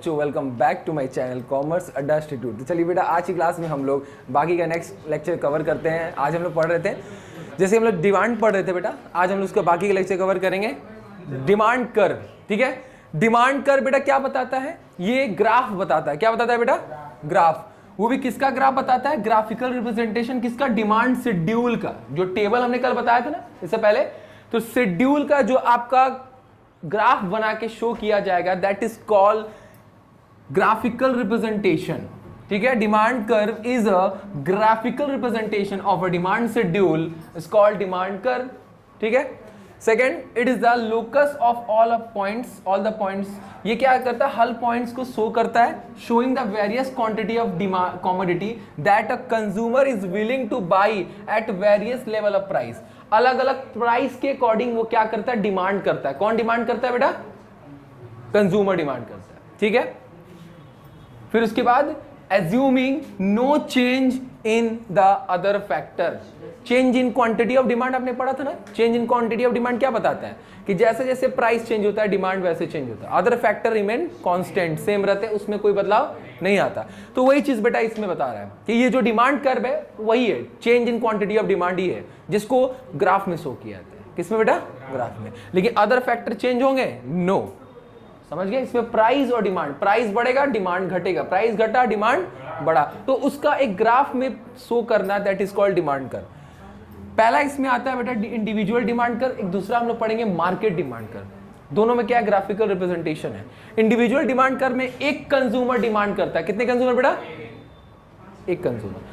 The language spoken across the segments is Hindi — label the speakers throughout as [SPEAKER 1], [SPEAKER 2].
[SPEAKER 1] बच्चों, welcome back to my channel commerce Adda institute. तो चलिए बेटा, आज की क्लास में हम लोग बाकी का नेक्स्ट लेक्चर कवर करते हैं। आज हम लोग पढ़ रहे थे, जैसे हम लोग डिमांड पढ़ रहे थे बेटा, आज हम लोग उसका बाकी का लेक्चर कवर करेंगे डिमांड कर्व। ठीक है, डिमांड कर्व बेटा क्या बताता है? ये ग्राफ बताता है। क्या बताता है बेटा? ग्राफ। वो भी किसका ग्राफ बताता है? ग्राफिकल रिप्रेजेंटेशन किसका? डिमांड शेड्यूल का। जो टेबल हमने कल बताया था ना इससे पहले, तो शेड्यूल का जो आपका ग्राफ बना के शो किया जाएगा, that is called graphical representation. ठीक है, demand curve is a graphical representation of a demand schedule, is called demand curve. ठीक है, second, it is the locus of all points, all the points. ये क्या करता है? हर पॉइंट्स को शो करता है, showing the various quantity of commodity that a consumer is willing two by at various level of price. अलग अलग प्राइस के अकॉर्डिंग वो क्या करता है? डिमांड करता है। कौन डिमांड करता है बेटा? कंज्यूमर डिमांड करता है। ठीक है, फिर उसके बाद assuming no change in the other factor, change in quantity of demand आपने पढ़ा था ना। Change in quantity of demand क्या बताता है? कि जैसे जैसे प्राइस चेंज होता है डिमांड वैसे चेंज होता है। Other factor remain constant, same रहते हैं, उसमें कोई बदलाव नहीं आता। तो वही चीज बेटा इसमें बता रहा है कि ये जो डिमांड कर्व है वही है, change in quantity of demand ही है, जिसको ग्राफ में शो किया जाता है। किसमें बेटा? ग्राफ में। लेकिन अदर फैक्टर चेंज होंगे? नो। समझ गए? इसमें प्राइस और डिमांड, प्राइस बढ़ेगा डिमांड घटेगा, प्राइस घटा डिमांड बढ़ा, तो उसका एक ग्राफ में शो करना, that is called demand curve. पहला इसमें आता है बेटा इंडिविजुअल डिमांड कर्व, एक दूसरा हम लोग पढ़ेंगे मार्केट डिमांड कर्व। दोनों में क्या है? ग्राफिकल रिप्रेजेंटेशन है। इंडिविजुअल डिमांड कर्व में एक कंज्यूमर डिमांड करता है। कितने कंज्यूमर बेटा? एक कंज्यूमर,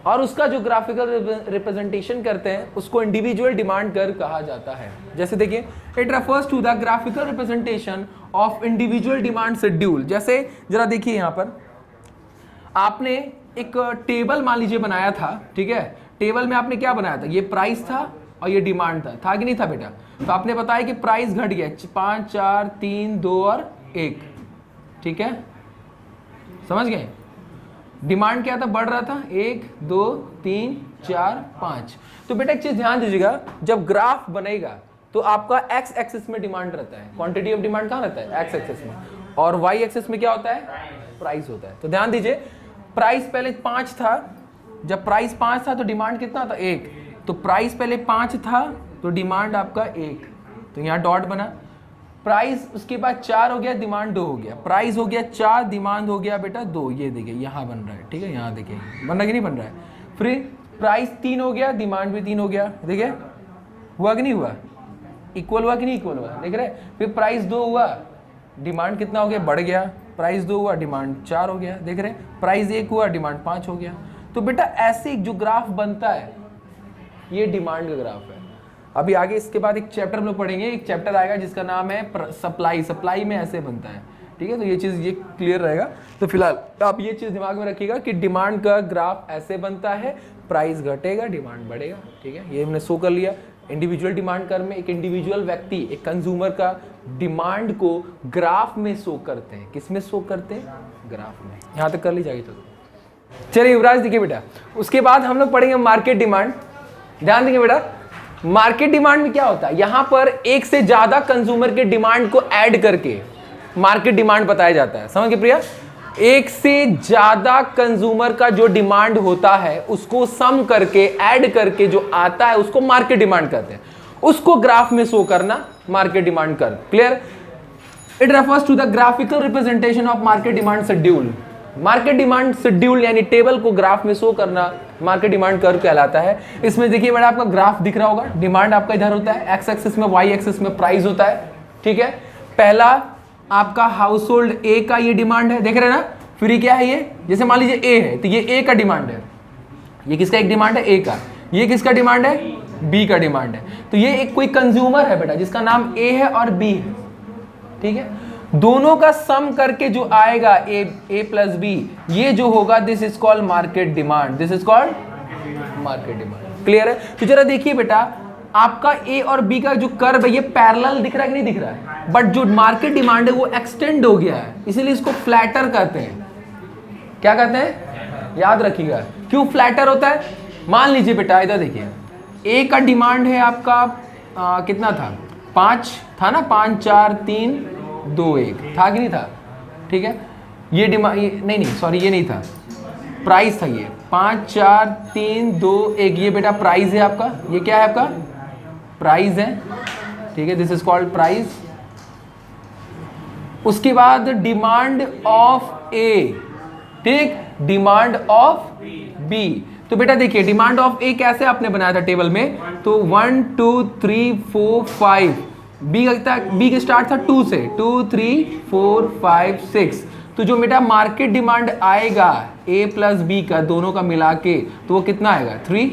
[SPEAKER 1] और उसका जो ग्राफिकल रिप्रेजेंटेशन करते हैं उसको इंडिविजुअल डिमांड कर्व कहा जाता है। जैसे देखिए, it refers to the graphical representation of individual demand schedule. जैसे जरा देखिए, यहां पर आपने एक टेबल मान लीजिए बनाया था। ठीक है, टेबल में आपने क्या बनाया था? ये प्राइस था और ये डिमांड था कि नहीं था बेटा? तो आपने बताया कि प्राइस घट गया 5, 4, 3, 2 और 1। ठीक है, समझ गए? डिमांड क्या था? बढ़ रहा था 1, 2, 3, 4, 5। तो बेटा एक चीज ध्यान दीजिएगा, जब ग्राफ बनेगा तो आपका एक्स एक्सिस में डिमांड रहता है, क्वांटिटी ऑफ डिमांड कहां रहता है? एक्स एक्सिस में, और वाई एक्सिस में क्या होता है? प्राइस होता है। तो ध्यान दीजिए, प्राइस पहले 5 था, जब प्राइस 5 था तो डिमांड कितना था? 1। तो प्राइस पहले 5 था तो डिमांड आपका 1, तो यहां डॉट बना। प्राइस उसके बाद 4 हो गया, डिमांड 2 हो गया। प्राइस हो गया 4, डिमांड हो गया बेटा 2। ये देखिए यहां बन रहा है। ठीक है, यहां देखिए बन रहा है कि नहीं बन रहा है? फिर प्राइस 3 हो गया, डिमांड भी 3 हो गया। देखिए हुआ कि नहीं हुआ? इक्वल हुआ कि नहीं इक्वल हुआ? देख रहे? फिर प्राइस 2 हुआ, डिमांड कितना हो गया? बढ़ गया। प्राइस 2 हुआ, डिमांड 4 हो गया। देख रहे? प्राइस 1 हुआ, डिमांड 5 हो गया। तो बेटा ऐसे जो ग्राफ बनता है ये डिमांड का ग्राफ है। अभी आगे इसके बाद एक चैप्टर हम लोग पढ़ेंगे, एक चैप्टर आएगा जिसका नाम है सप्लाई। सप्लाई में ऐसे बनता है। ठीक है, तो ये चीज ये क्लियर रहेगा। तो फिलहाल आप ये चीज दिमाग में रखिएगा कि डिमांड का ग्राफ ऐसे बनता है, प्राइस घटेगा डिमांड बढ़ेगा। ठीक है, ये हमने शो कर लिया। इंडिविजुअल डिमांड कर्व में एक इंडिविजुअल व्यक्ति, एक कंज्यूमर का डिमांड को ग्राफ में शो करते हैं। किस में शो करते हैं? ग्राफ में। यहां तक कर ली जाएगी। तो चलिए युवराज देखिए बेटा, उसके बाद हम लोग पढ़ेंगे मार्केट डिमांड। ध्यान देंगे बेटा, मार्केट डिमांड में क्या होता है? यहां पर एक से ज्यादा कंज्यूमर के डिमांड को ऐड करके मार्केट डिमांड बताया जाता है। समझ गए प्रिया? एक से ज्यादा कंज्यूमर का जो डिमांड होता है उसको सम करके, ऐड करके जो आता है उसको मार्केट डिमांड कहते हैं। उसको ग्राफ में शो करना market demand curve. Clear? It refers to the graphical representation of market demand schedule. Market demand schedule यानी टेबल को ग्राफ में शो करना मार्केट डिमांड कर्व कहलाता है। इसमें देखिए बेटा आपका ग्राफ दिख रहा होगा। डिमांड आपका इधर होता है, एक्स एक्सिस में, वाई एक्सिस में प्राइस होता है। ठीक है, पहला आपका हाउस होल्ड ए का ये डिमांड है, देख रहे हैं ना? फिर ये क्या है? ये जैसे मान लीजिए ए है तो ये ए का डिमांड है। ये किसका एक डिमांड है? ए का। ये किसका डिमांड है? बी का डिमांड है। तो ये एक कोई कंज्यूमर है बेटा जिसका नाम ए है और बी है। ठीक है, दोनों का सम करके जो आएगा ए प्लस बी, ये जो होगा this is called market demand. This is called market demand. Clear है? तो जरा देखिए बेटा, आपका ए और बी का जो कर्व है ये पैरेलल दिख रहा है कि नहीं दिख रहा है? बट जो मार्केट डिमांड है वो एक्सटेंड हो गया है, इसीलिए इसको फ्लैटर कहते हैं। क्या कहते हैं? याद रखिएगा। क्यों फ्लैटर होता है? मान लीजिए बेटा इधर देखिए, ए का डिमांड है आपका कितना था? 5 था ना? 5, 4, 3, 2, 1 था कि नहीं था? ठीक है, ये डिमांड, नहीं सॉरी ये नहीं था, प्राइस था ये, 5 4 3 2 1, ये बेटा प्राइस है आपका, ये क्या है आपका प्राइस है, ठीक है, दिस इज कॉल्ड प्राइस। उसके बाद डिमांड ऑफ ए, ठीक, डिमांड ऑफ बी। तो बेटा देखिए डिमांड ऑफ ए कैसे आपने बनाया था टेबल में, तो 1 2 3 4 5, बी का स्टार्ट था 2 से, 2 3 4 5 6, तो जो बेटा मार्केट डिमांड आएगा ए प्लस बी का दोनों का मिला के, तो वो कितना आएगा, 3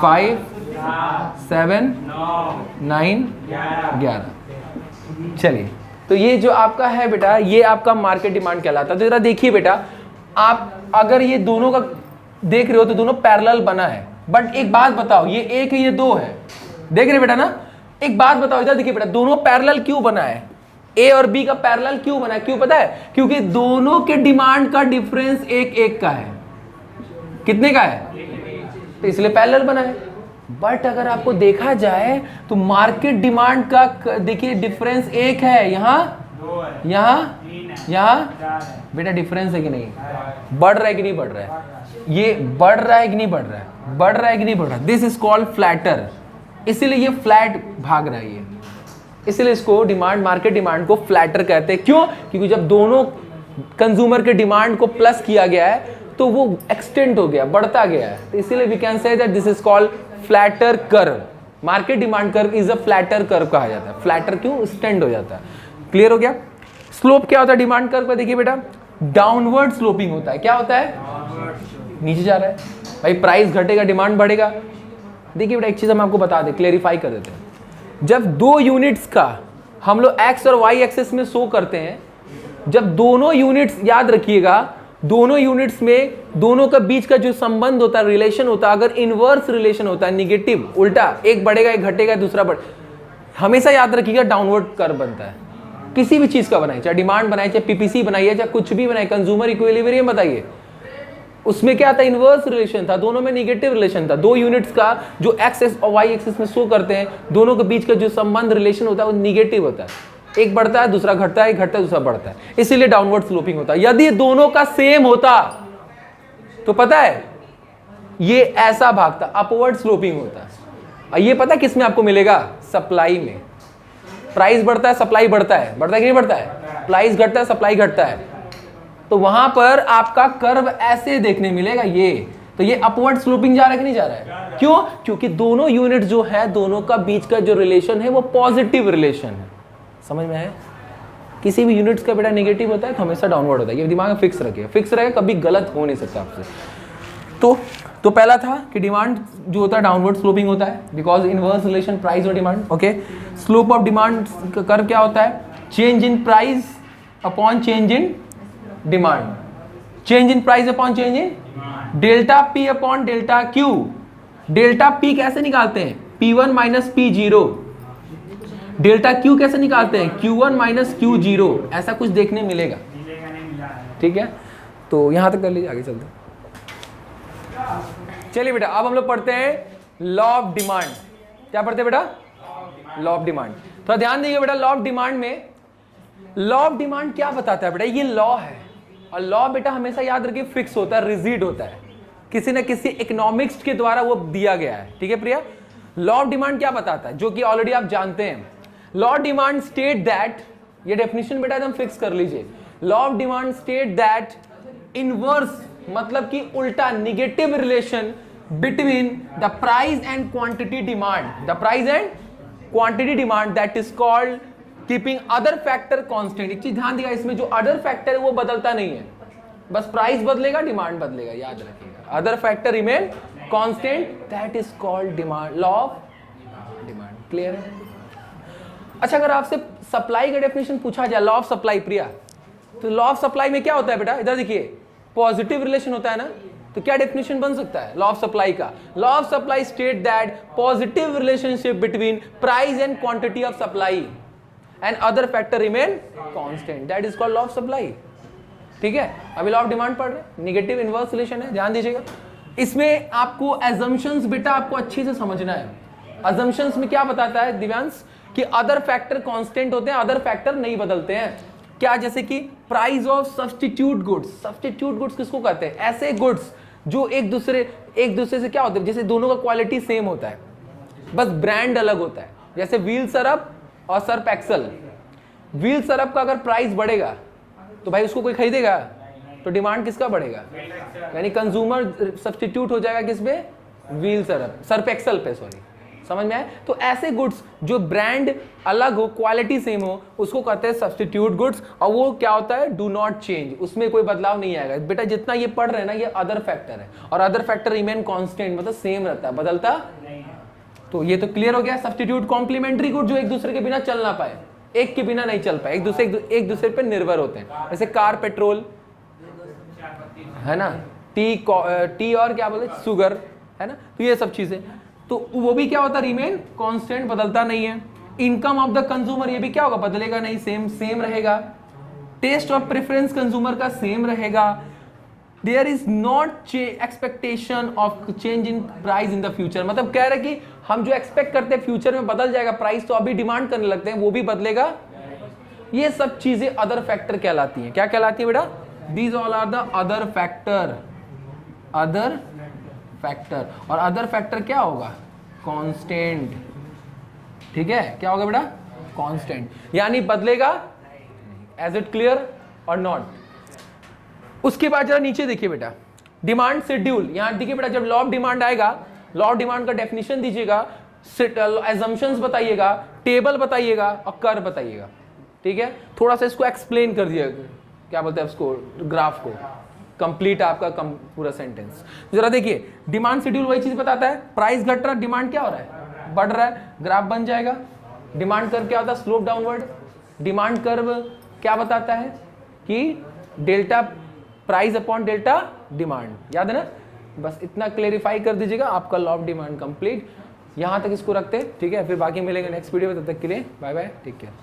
[SPEAKER 1] 5 7 9 11। चलिए, तो ये जो आपका है बेटा, ये आपका मार्केट डिमांड कहलाता है। तो जरा देखिए बेटा, आप अगर ये दोनों का देख रहे हो तो दोनों पैरेलल बना है, बट एक बात बताओ, ये एक है ये दो है, देख रहे बेटा ना, एक बात बताओ इधर देखिए बेटा, दोनों पैरेलल क्यों बना है, ए और बी का पैरेलल क्यों बना है, क्यों पता है, क्योंकि दोनों के डिमांड का डिफरेंस एक एक का है, कितने का है, तो इसलिए पैरेलल बना है। बट अगर आपको देखा जाए तो मार्केट डिमांड का देखिए डिफरेंस एक है, यहाँ बेटा डिफरेंस है कि नहीं, बढ़ रहा है कि नहीं बढ़ रहा है, ये बढ़ रहा है कि नहीं बढ़ रहा है, बढ़ रहा है कि नहीं बढ़ रहा है, दिस इज कॉल्ड फ्लैटर, इसीलिए ये फ्लैट भाग रहा है ये, इसलिए इसको डिमांड, मार्केट डिमांड को फ्लैटर कहते हैं। क्यों, क्योंकि जब दोनों कंज्यूमर के डिमांड को प्लस किया गया है तो वो एक्सटेंड हो गया, बढ़ता गया है, तो इसीलिए we can say that this is called flatter curve. Market demand curve is a flatter curve कहा जाता है। फ्लैटर क्यों, स्टैंड हो जाता है। क्लियर हो गया। स्लोप क्या होता है डिमांड कर्व का, देखिए बेटा डाउनवर्ड स्लोपिंग होता है। क्या होता है, नीचे जा रहा है भाई, प्राइस घटेगा डिमांड बढ़ेगा। देखिए बेटा एक चीज हम आपको बता दें, क्लेरिफाई कर देते हैं। जब दो यूनिट्स का हम लोग एक्स और वाई एक्सिस में शो करते हैं, जब दोनों यूनिट्स, याद रखिएगा दोनों यूनिट्स में दोनों का बीच का जो संबंध होता है, रिलेशन होता है, अगर इनवर्स रिलेशन होता है, निगेटिव, उल्टा, एक बढ़ेगा एक घटेगा दूसरा बढ़, हमेशा याद रखिएगा डाउनवर्ड कर्व बनता है। किसी भी चीज का बनाइए, चाहे डिमांड बनाइए, चाहे पीपीसी बनाइए, चाहे कुछ भी बनाइए, कंज्यूमर इक्विलिब्रियम बताइए, उसमें क्या था, इनवर्स रिलेशन था, दोनों में निगेटिव रिलेशन था। दो यूनिट्स का जो एक्स और वाई एक्सिस में शो करते हैं, दोनों के बीच का जो संबंध रिलेशन होता है वो निगेटिव होता है, एक बढ़ता है दूसरा घटता है, एक घटता है दूसरा बढ़ता है, इसीलिए डाउनवर्ड स्लोपिंग होता है। यदि दोनों का सेम होता तो पता है ये ऐसा भागता, अपवर्ड स्लोपिंग होता है। और ये पता है किस में आपको मिलेगा, सप्लाई में। प्राइस बढ़ता है सप्लाई बढ़ता है, बढ़ता है कि नहीं बढ़ता है, प्राइस घटता है सप्लाई घटता है, तो वहां पर आपका कर्व ऐसे देखने मिलेगा ये, तो ये अपवर्ड स्लोपिंग जा रहा है कि नहीं जा रहा है। क्यों, क्योंकि दोनों यूनिट जो है, दोनों का बीच का जो रिलेशन है वो पॉजिटिव रिलेशन है। समझ में है। किसी भी यूनिट्स का बेटा नेगेटिव होता है तो हमेशा डाउनवर्ड होता है, ये दिमाग में फिक्स रखिए, फिक्स रहेगा, कभी गलत हो नहीं सकता आपसे। तो पहला था कि डिमांड जो होता है डाउनवर्ड स्लोपिंग होता है, बिकॉज इनवर्स रिलेशन प्राइस और demand. Okay, slope of demand का कर्व क्या होता है, change in price upon change in demand, change in price upon change in delta P upon delta Q. Delta P कैसे निकालते हैं, P1 minus P0। Delta Q कैसे निकालते हैं, Q1 माइनस Q0। ऐसा कुछ देखने मिलेगा, ठीक है। तो यहां तक कर लीजिए, आगे चलते हैं। चलिए बेटा अब हम लोग पढ़ते हैं लॉ ऑफ डिमांड। क्या पढ़ते हैं बेटा, लॉ ऑफ डिमांड। तो ध्यान दीजिए बेटा, लॉ ऑफ डिमांड में, लॉ ऑफ डिमांड क्या बताता है बेटा, ये लॉ है, और लॉ बेटा हमेशा याद रखिए फिक्स होता है, रिजिड होता है, किसी न किसी इकोनॉमिक्स के द्वारा वो दिया गया है, ठीक है प्रिया। लॉ ऑफ डिमांड क्या बताता है, जो कि ऑलरेडी आप जानते हैं। Law of demand state that, ये डेफिनेशन बेटा एकदम फिक्स कर लीजिए। Law of demand state that inverse, मतलब कि उल्टा, negative relation between the price and quantity demand, the price and quantity demand, that is called keeping other factor constant. एक चीज ध्यान दिया, इसमें जो अदर फैक्टर है वो बदलता नहीं है, बस प्राइस बदलेगा डिमांड बदलेगा, याद रखिएगा। Other factor remain constant, that is called demand, law of demand. Clear है। अच्छा, अगर आपसे सप्लाई का डेफिनेशन पूछा जाए, लॉ ऑफ सप्लाई प्रिया, तो लॉ ऑफ सप्लाई में क्या होता है बेटा, इधर देखिए पॉजिटिव रिलेशन होता है ना, तो क्या डेफिनेशन बन सकता है लॉ ऑफ सप्लाई का। Law of supply state that positive relationship between price and quantity of supply and other factor remain constant, that is called law of supply. ठीक है, अभी लॉ ऑफ डिमांड पढ़ रहे हैं, निगेटिव इनवर्स रिलेशन है, ध्यान दीजिएगा। इसमें आपको एजम्पशंस बेटा आपको अच्छे से समझना है। एजम्पशंस में क्या बताता है दिव्यांश, कि अदर फैक्टर कांस्टेंट होते हैं, अदर फैक्टर नहीं बदलते हैं। क्या, जैसे कि price of substitute goods. Substitute goods किसको कहते हैं? ऐसे गुड्स जो एक दूसरे से क्या होते हैं, जैसे दोनों का क्वालिटी सेम होता है, बस ब्रांड अलग होता है। जैसे व्हील सरफ और सर्फ एक्सल। व्हील सरफ का अगर प्राइस बढ़ेगा तो भाई उसको कोई खरीदेगा, तो डिमांड किसका बढ़ेगा, यानी कंज्यूमर सब्स्टिट्यूट हो जाएगा किस पे, व्हील सरफ, सर्फ एक्सल पे, सॉरी, समझ में आए? तो ऐसे गुड्स जो ब्रांड अलग हो, क्वालिटी सेम हो, उसको कहते हैं सब्स्टिट्यूट गुड्स। और वो क्या होता है, डू नॉट चेंज, उसमें कोई बदलाव नहीं आएगा। बेटा जितना ये पढ़ रहे हैं ना, ये अदर फैक्टर है, और अदर फैक्टर रिमेन कांस्टेंट, मतलब सेम रहता है, बदलता नहीं। तो ये तो क्लियर हो गया। सब्स्टिट्यूट कॉम्प्लीमेंट्री गुड जो एक दूसरे के बिना चल ना पाए, एक के बिना नहीं चल पाए, एक दूसरे पर निर्भर होते हैं। जैसे कार पेट्रोल है ना, टी और क्या बोलते, शुगर है ना, तो ये सब चीजें, तो वो भी क्या होता है, रिमेन कांस्टेंट, बदलता नहीं है। इनकम ऑफ द कंज्यूमर, ये भी क्या होगा, बदलेगा नहीं, सेम रहेगा। टेस्ट ऑफ प्रेफरेंस कंज्यूमर का सेम रहेगा। There is not expectation of change in price in the future, मतलब कह रहे कि हम जो एक्सपेक्ट करते हैं फ्यूचर में बदल जाएगा प्राइस, तो अभी डिमांड करने लगते हैं, वो भी बदलेगा। ये सब चीजें अदर फैक्टर कहलाती हैं। क्या कहलाती है बेटा? These all are the other factor. Other factor, और अदर फैक्टर क्या होगा, कांस्टेंट। ठीक है, क्या होगा बेटा, कांस्टेंट, यानी बदलेगा। एज इट क्लियर और नॉट? उसके बाद जरा नीचे देखिए बेटा, डिमांड शेड्यूल। यहां देखिए बेटा, जब लॉ ऑफ डिमांड आएगा, लॉ ऑफ डिमांड का डेफिनेशन दीजिएगा, एजम्पशंस बताइएगा, टेबल बताइएगा और कर बताइएगा। ठीक है, थोड़ा सा इसको एक्सप्लेन कर दिया, क्या बोलते हैं उसको, ग्राफ को, कंप्लीट आपका पूरा सेंटेंस। जरा देखिए, डिमांड शेड्यूल वही चीज बताता है, प्राइस घट रहा है, डिमांड क्या हो रहा है, बढ़ रहा है, ग्राफ बन जाएगा। डिमांड कर्व क्या होता है, स्लोप डाउनवर्ड। डिमांड कर्व क्या बताता है कि delta price upon delta demand, याद है ना? बस इतना क्लेरिफाई कर दीजिएगा, आपका लॉ ऑफ डिमांड कंप्लीट। यहां तक इसको रखते हैं, ठीक है, फिर बाकी मिलेंगे नेक्स्ट वीडियो में। तब तक के लिए बाय बाय, टेक केयर।